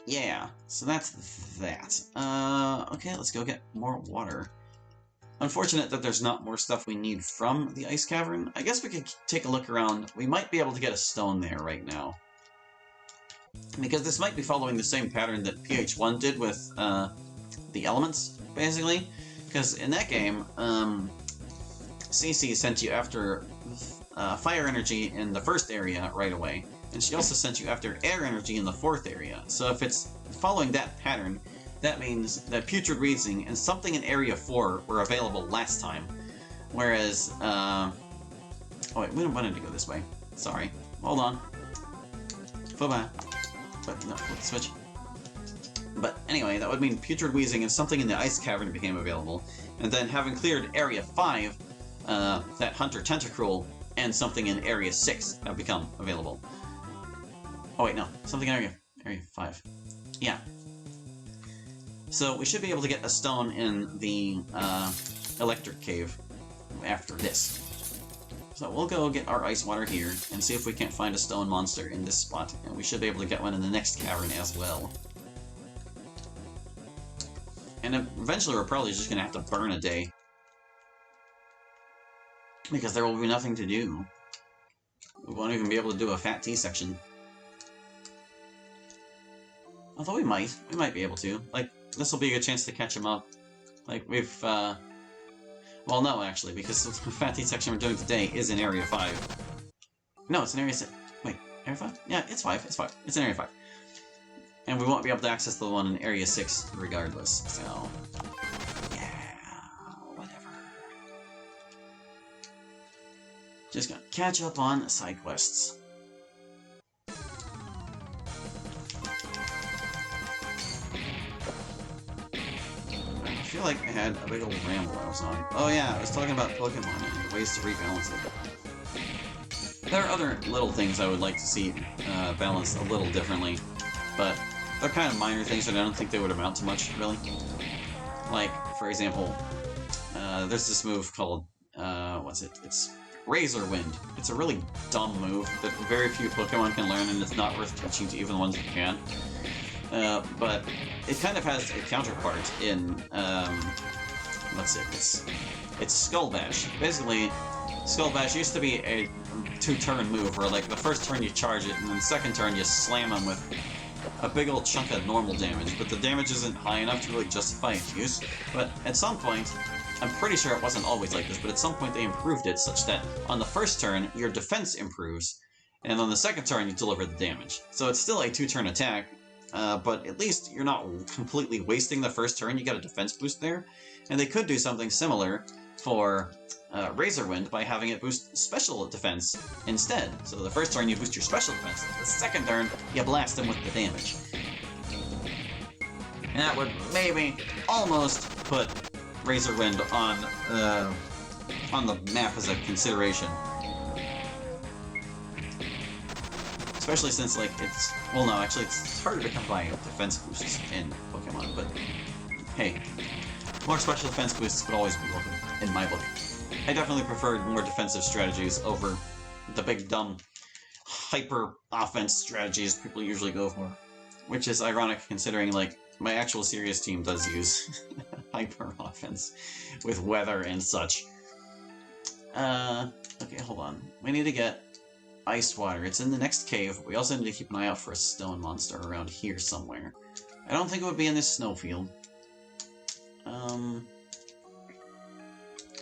Yeah, so that's that. Okay, let's go get more water. Unfortunate that there's not more stuff we need from the ice cavern. I guess we could take a look around. We might be able to get a stone there right now. Because this might be following the same pattern that PH1 did with the elements, basically. Because in that game, CC sent you after fire energy in the first area right away. And she also sent you after air energy in the fourth area. So if it's following that pattern, that means that Putrid Wheezing and something in Area 4 were available last time. Whereas, oh wait, we don't want to go this way. Sorry. Hold on. Bye-bye. But, no, let's switch. But anyway, that would mean Putrid Wheezing and something in the Ice Cavern became available. And then having cleared Area 5, that Hunter Tentacruel and something in Area 6 have become available. Oh wait, no. Something in Area 5. Yeah. So we should be able to get a stone in the electric cave after this. So we'll go get our ice water here and see if we can't find a stone monster in this spot. And we should be able to get one in the next cavern as well. And eventually we're probably just going to have to burn a day. Because there will be nothing to do. We won't even be able to do a fat tea section. Although we might be able to. Like, this will be a good chance to catch him up. Like, we've, well, no, actually, because the fat tea section we're doing today is in Area 5. No, it's in Area 6. Wait, Area 5? Yeah, it's 5, it's 5. It's in Area 5. And we won't be able to access the one in Area 6 regardless, so... yeah, whatever. Just gonna catch up on side quests. I feel like I had a big old ramble I was on. Oh yeah, I was talking about Pokémon and ways to rebalance it. There are other little things I would like to see balanced a little differently, but they're kind of minor things that I don't think they would amount to much, really. Like, for example, there's this move called, what's it? It's Razor Wind. It's a really dumb move that very few Pokemon can learn, and it's not worth teaching to even the ones who can. But it kind of has a counterpart in, what's it? It's Skull Bash. Basically, Skull Bash used to be a two-turn move where, like, the first turn you charge it, and then the second turn you slam them with a big old chunk of normal damage, but the damage isn't high enough to really justify its use. But at some point, I'm pretty sure it wasn't always like this, but at some point they improved it such that on the first turn, your defense improves, and on the second turn you deliver the damage. So it's still a two-turn attack, but at least you're not completely wasting the first turn, you got a defense boost there. And they could do something similar for Razor Wind by having it boost special defense instead. So the first turn you boost your special defense, the second turn you blast them with the damage. And that would maybe almost put Razor Wind on the map as a consideration. Especially since, like, it's... well, no, actually, it's harder to come by defense boosts in Pokemon, but hey, more special defense boosts would always be welcome, in my book. I definitely preferred more defensive strategies over the big, dumb, hyper-offense strategies people usually go for. Which is ironic, considering, like, my actual serious team does use hyper-offense with weather and such. Okay, hold on. We need to get ice water. It's in the next cave. We also need to keep an eye out for a stone monster around here somewhere. I don't think it would be in this snowfield.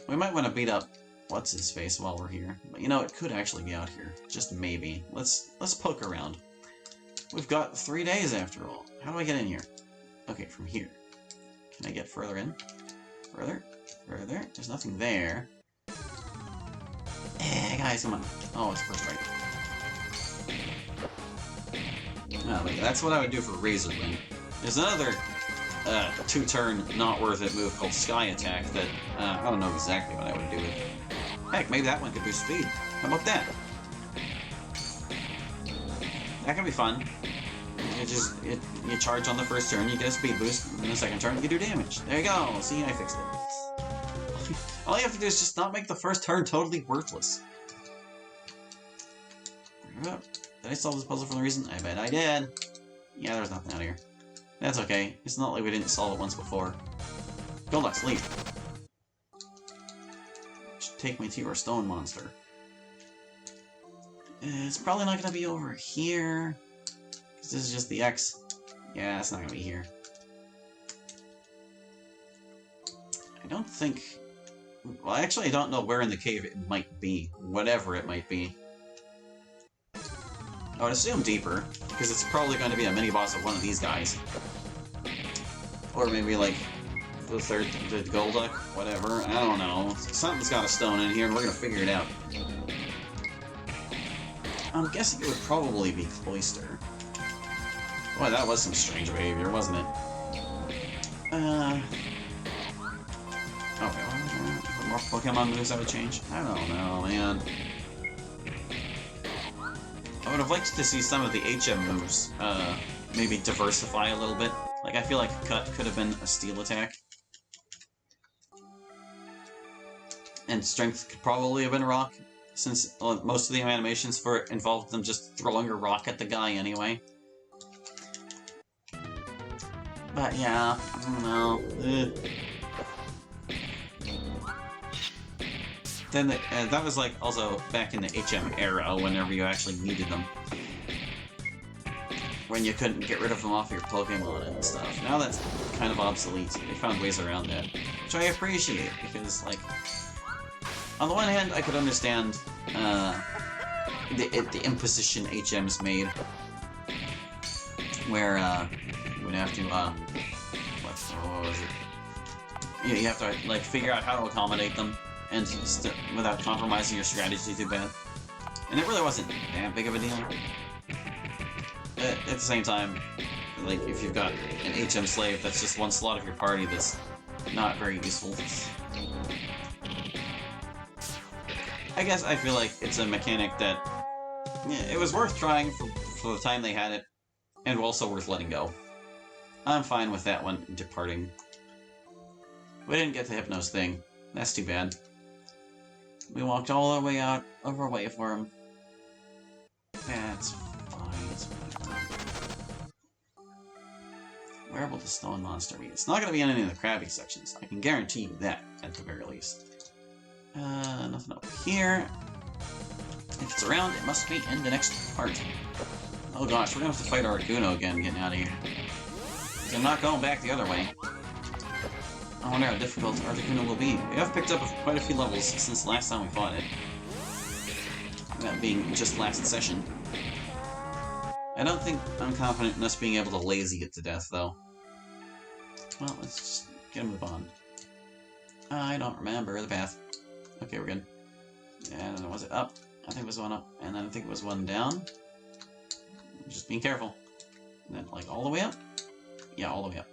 We might want to beat up what's-his-face while we're here. But you know, it could actually be out here. Just maybe. Let's poke around. We've got 3 days after all. How do I get in here? Okay, from here. Can I get further in? Further? Further? There's nothing there. Eh, guys, come on. Oh, it's first right. Oh, wait, that's what I would do for Razor Wind. There's another two-turn, not-worth-it move called Sky Attack that I don't know exactly what I would do with it. Heck, maybe that one could boost speed. How about that? That can be fun. You charge on the first turn, you get a speed boost, and the second turn you do damage. There you go! See, I fixed it. All you have to do is just not make the first turn totally worthless. Did I solve this puzzle for the reason? I bet I did. Yeah, there's nothing out here. That's okay. It's not like we didn't solve it once before. Golduck, sleep. Should take me to your stone monster. It's probably not going to be over here. This is just the X. Yeah, it's not going to be here. I don't think... Well, actually, I don't know where in the cave it might be. Whatever it might be. I would assume deeper, because it's probably going to be a mini-boss of one of these guys. Or maybe, like, the Golduck, whatever. I don't know. Something's got a stone in here, and we're going to figure it out. I'm guessing it would probably be Cloyster. Boy, that was some strange behavior, wasn't it? Okay, what more Pokemon moves I would change? I don't know, man. I would have liked to see some of the HM moves, maybe diversify a little bit. Like, I feel like Cut could have been a steel attack. And Strength could probably have been Rock, since most of the animations for it involved them just throwing a rock at the guy anyway. But yeah, I don't know. Then that was like also back in the HM era, whenever you actually needed them. When you couldn't get rid of them off your Pokemon and stuff. Now that's kind of obsolete. They found ways around that, which I appreciate, because, like, on the one hand, I could understand the imposition HM's made, where you would have to what was it? You have to like figure out how to accommodate them, and without compromising your strategy too bad. And it really wasn't that big of a deal. At the same time, like, if you've got an HM slave, that's just one slot of your party that's not very useful. I guess I feel like it's a mechanic that, yeah, it was worth trying for the time they had it, and also worth letting go. I'm fine with that one departing. We didn't get the Hypnos thing. That's too bad. We walked all the way out of our way for him. That's fine. It's whatever. Where will the stone monster be? It's not going to be in any of the Krabby sections. I can guarantee you that, at the very least. Nothing over here. If it's around, it must be in the next part. Oh gosh, we're gonna have to fight Articuno again getting out of here. I'm not going back the other way. I wonder how difficult Articuno will be. We have picked up quite a few levels since the last time we fought it. That being just last session. I don't think I'm confident in us being able to lazy it to death, though. Well, let's just get a move on. I don't remember the path. Okay, we're good. And was it up? I think it was one up, and then I think it was one down. Just being careful. And then, like, all the way up? Yeah, all the way up.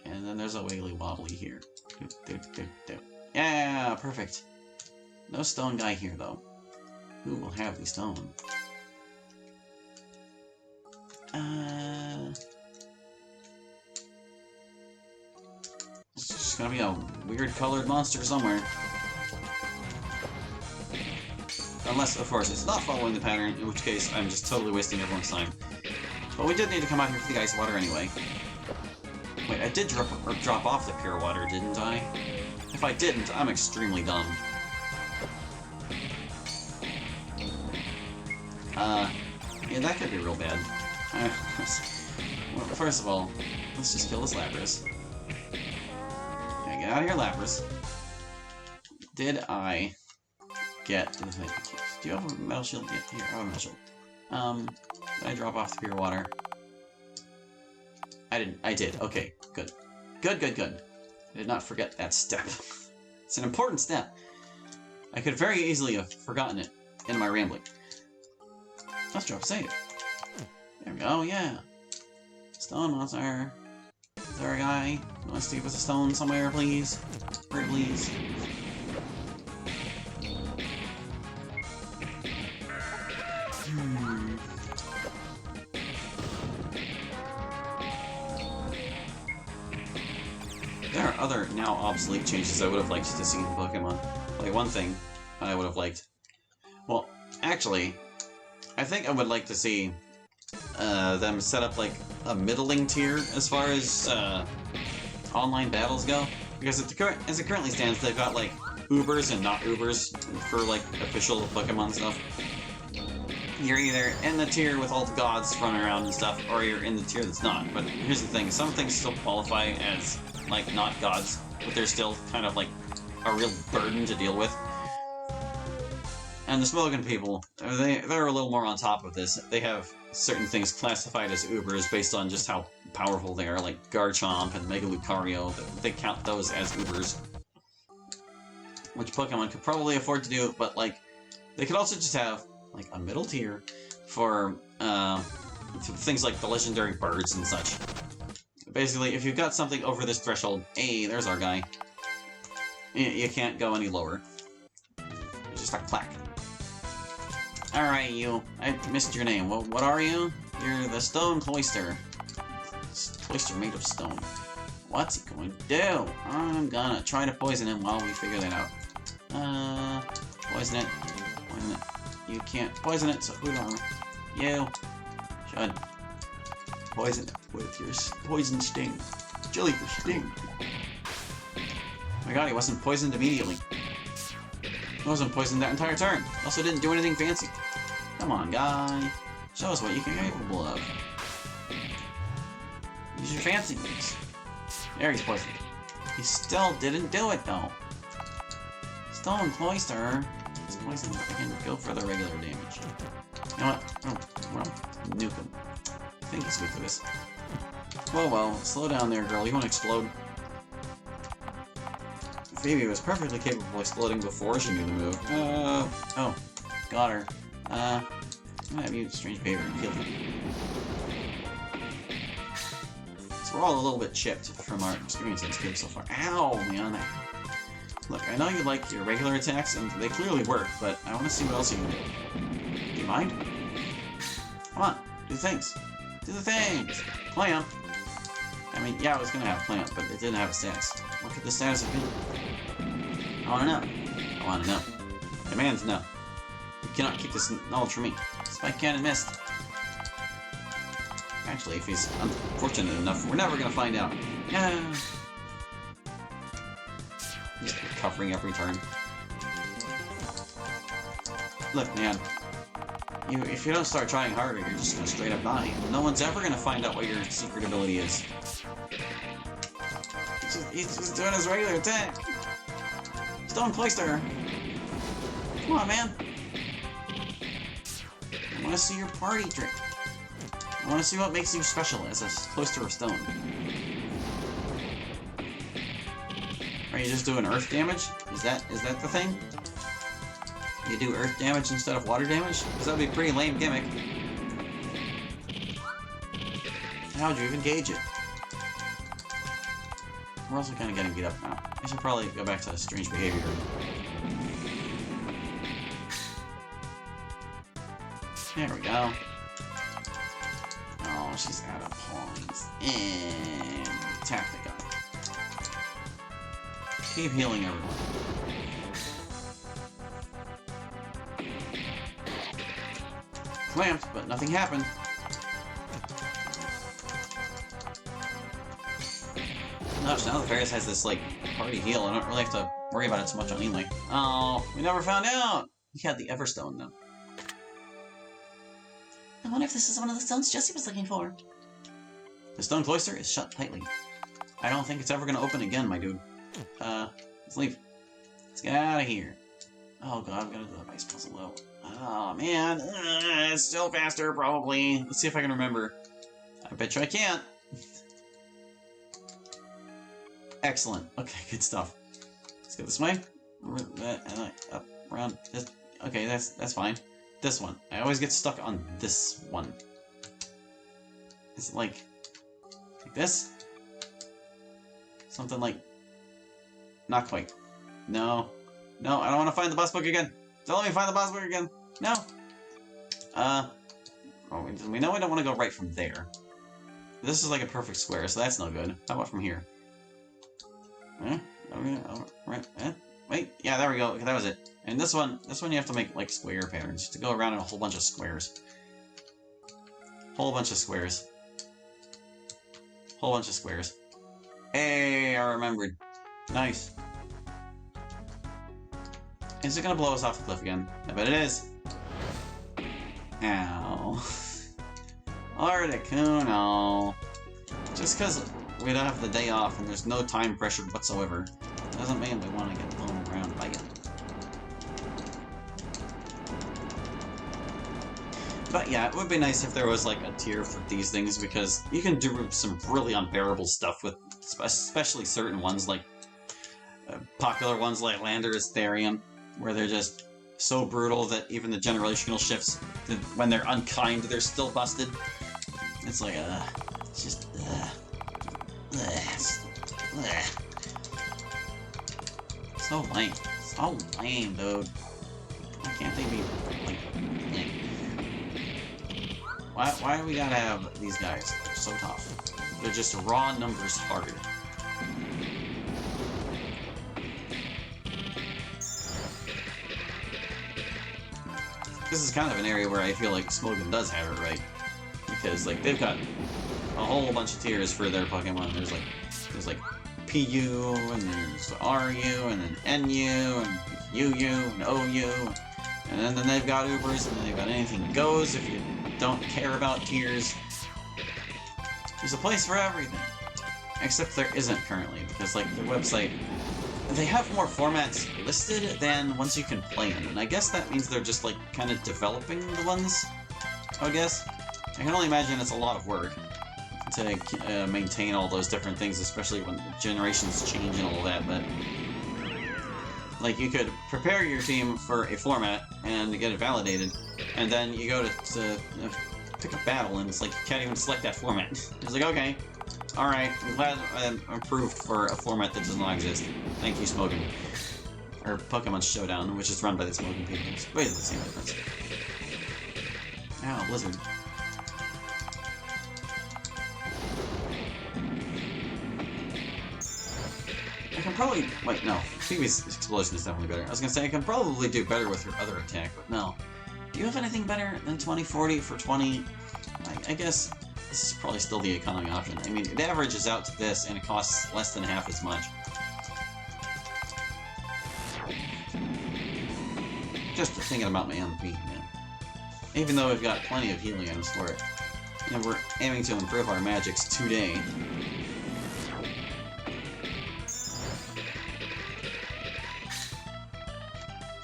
And then there's a wiggly wobbly here. Yeah, perfect. No stone guy here, though. Who will have the stone? It's just gonna be a weird colored monster somewhere. Unless, of course, it's not following the pattern, in which case I'm just totally wasting everyone's time. But we did need to come out here for the ice water anyway. Wait, I did drop off the pure water, didn't I? If I didn't, I'm extremely dumb. Yeah, that could be real bad. Well, first of all, let's just kill this Lapras. Yeah, get out of here, Lapras. Did I get... Do you have a metal shield? Yeah, here, I have a metal shield. Did I drop off the pure water? I didn't. I did. Okay, good. Good, good, good. I did not forget that step. It's an important step. I could very easily have forgotten it in my rambling. Let's drop a save. There we go, yeah. Stone monster. Is there a guy who wants to give us a stone somewhere, please? Pretty please. There are other, now obsolete changes I would have liked to see in Pokemon. Like, one thing I would have liked... Well, actually, I think I would like to see them set up, like, a middling tier as far as online battles go, because as it currently stands, they've got like Ubers and not Ubers for like official Pokemon stuff. You're either in the tier with all the gods running around and stuff, or you're in the tier that's not. But here's the thing, some things still qualify as, like, not gods, but they're still kind of, like, a real burden to deal with. And the Smogon people, they're a little more on top of this. They have certain things classified as Ubers based on just how powerful they are, like Garchomp and Mega Lucario. They count those as Ubers. Which Pokemon could probably afford to do, but, like, they could also just have like a middle tier for things like the legendary birds and such. Basically, if you've got something over this threshold, hey, there's our guy. You can't go any lower. It's just a clack. Alright, you. I missed your name. What are you? You're the Stone Cloyster. Cloyster made of stone. What's he going to do? I'm gonna try to poison him while we figure that out. Poison it. Poison it. You can't poison it, so who don't you should poison it with your poison sting. Jellyfish sting. Oh my god, he wasn't poisoned immediately. He wasn't poisoned that entire turn. Also didn't do anything fancy. Come on, guy. Show us what you can be capable of. Use your fancy moves. There, he's poisoned. He still didn't do it, though. Stone Cloyster. Poison, I can go for the regular damage. You know what? Well, nuke him. I think he's weak to this. Well, slow down there, girl. You won't explode. Phoebe was perfectly capable of exploding before she knew the move. Oh. Got her. I'm gonna have you strange behavior and kill you. So we're all a little bit chipped from our experience in this game so far. Ow, man. Look, I know you like your regular attacks, and they clearly work, but I want to see what else you can do. Do you mind? Come on, do the things. Do the things! Plant! I mean, yeah, I was gonna have Plant, but it didn't have a status. What could the status have been? I wanna know. I wanna know. Demands no. You cannot keep this knowledge from me. Spike Cannon missed. Actually, if he's unfortunate enough, we're never gonna find out. Yeah. Just recovering every turn. Look, man. If you don't start trying harder, you're just gonna straight up die. No one's ever gonna find out what your secret ability is. He's just doing his regular attack. Stone Cloyster. Come on, man. I want to see your party trick. I want to see what makes you special as a Cloyster of Stone. Are you just doing earth damage? Is that the thing? You do earth damage instead of water damage? Because that would be a pretty lame gimmick. How would you even gauge it? We're also kind of getting beat up now. I should probably go back to strange behavior. There we go. Oh, she's out of points. And attack the guy. Keep healing everyone. Clamped, but nothing happened. Gosh, now the Ferris has this, like, party heal. I don't really have to worry about it so much on Inlay. Oh, we never found out! He had the Everstone, though. I wonder if this is one of the stones Jessie was looking for. The stone cloister is shut tightly. I don't think it's ever gonna open again, my dude. Let's leave. Let's get out of here. Oh god, I'm gonna do the ice puzzle though. Oh man, it's still faster probably. Let's see if I can remember. I bet you I can't. Excellent. Okay, good stuff. Let's go this way. Up, around. This. Okay, that's fine. This one. I always get stuck on this one. Is it like this? Something like... Not quite. No. No, I don't want to find the boss book again. Don't let me find the boss book again. No. Oh, we know I don't want to go right from there. This is like a perfect square, so that's no good. How about from here? Right. Wait, yeah, there we go. Okay, that was it. And this one you have to make like square patterns to go around in a whole bunch of squares. Whole bunch of squares. Whole bunch of squares. Hey, I remembered. Nice. Is it gonna blow us off the cliff again? I bet it is. Ow. Articuno. Just because we don't have the day off and there's no time pressure whatsoever, doesn't mean we want to get blown around by it. But yeah, it would be nice if there was like a tier for these things, because you can do some really unbearable stuff with especially certain ones, like popular ones like Lander's Therian, where they're just so brutal that even the generational shifts, when they're unkind, they're still busted. It's like, it's just, so lame. So lame, dude. Why can't they be, like, Why do we gotta have these guys? They're so tough. They're just raw numbers hard. This is kind of an area where I feel like Smogon does have it right. Because, like, they've got a whole bunch of tiers for their Pokemon. There's like PU, and there's RU, and then NU, and UU, and OU. And then they've got Ubers, and then they've got Anything Goes if you don't care about tiers. There's a place for everything. Except there isn't currently, because, like, their website, they have more formats listed than ones you can play in, and I guess that means they're just, like, kind of developing the ones, I guess. I can only imagine it's a lot of work to maintain all those different things, especially when generations change and all that, but like, you could prepare your team for a format and get it validated, and then you go to pick a battle, and it's like, you can't even select that format. It's like, okay, alright, I'm glad I'm approved for a format that does not exist. Thank you, Smogon. Or Pokemon Showdown, which is run by the Smogon people. It's basically the same difference. Ow, Blizzard. I can probably... Wait, no. Phoebe's Explosion is definitely better. I was gonna say, I can probably do better with her other attack, but no. Do you have anything better than 2040 for 20? I guess this is probably still the economy option. I mean, it averages out to this, and it costs less than half as much. Just thinking about my MP, man. Even though we've got plenty of healing items for it. And we're aiming to improve our magics today.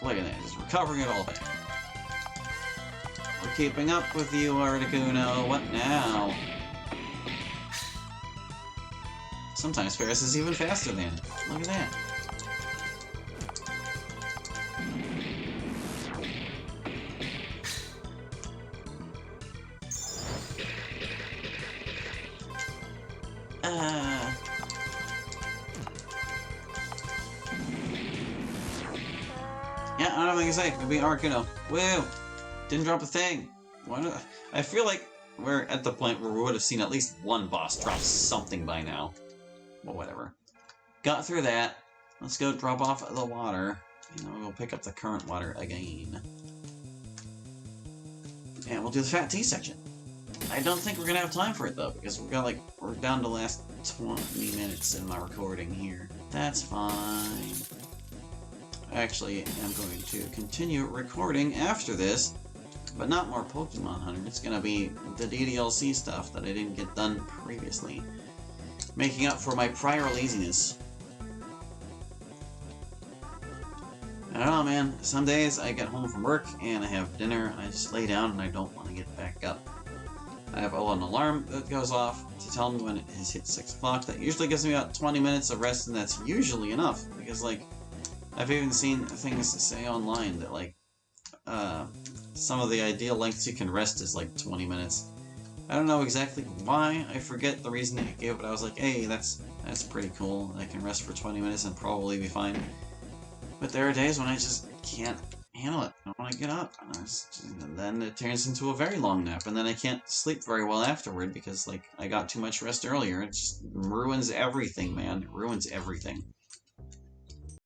Look at that, just recovering it all back. We're keeping up with you, Articuno. What now? Sometimes Ferris is even faster than it. Look at that. Yeah, I don't know what I can say. Maybe Articuno. Woo! Didn't drop a thing. I feel like we're at the point where we would have seen at least one boss drop something by now. Well, whatever. Got through that. Let's go drop off the water. And then we'll pick up the current water again. And we'll do the Fat Tea section. I don't think we're gonna have time for it though, because we're down to the last 20 minutes in my recording here. That's fine. Actually, I'm going to continue recording after this, but not more Pokemon Hunter. It's gonna be the DDLC stuff that I didn't get done previously, making up for my prior laziness. I don't know, man. Some days I get home from work and I have dinner, and I just lay down and I don't want to get back up. I have an alarm that goes off to tell me when it has hit 6 o'clock. That usually gives me about 20 minutes of rest, and that's usually enough, because, like, I've even seen things say online that, like, some of the ideal lengths you can rest is, like, 20 minutes. I don't know exactly why. I forget the reason it gave, but I was like, hey, that's pretty cool. I can rest for 20 minutes and probably be fine. But there are days when I just can't handle it. I don't want to get up. And then it turns into a very long nap, and then I can't sleep very well afterward because, like, I got too much rest earlier. It just ruins everything, man. It ruins everything.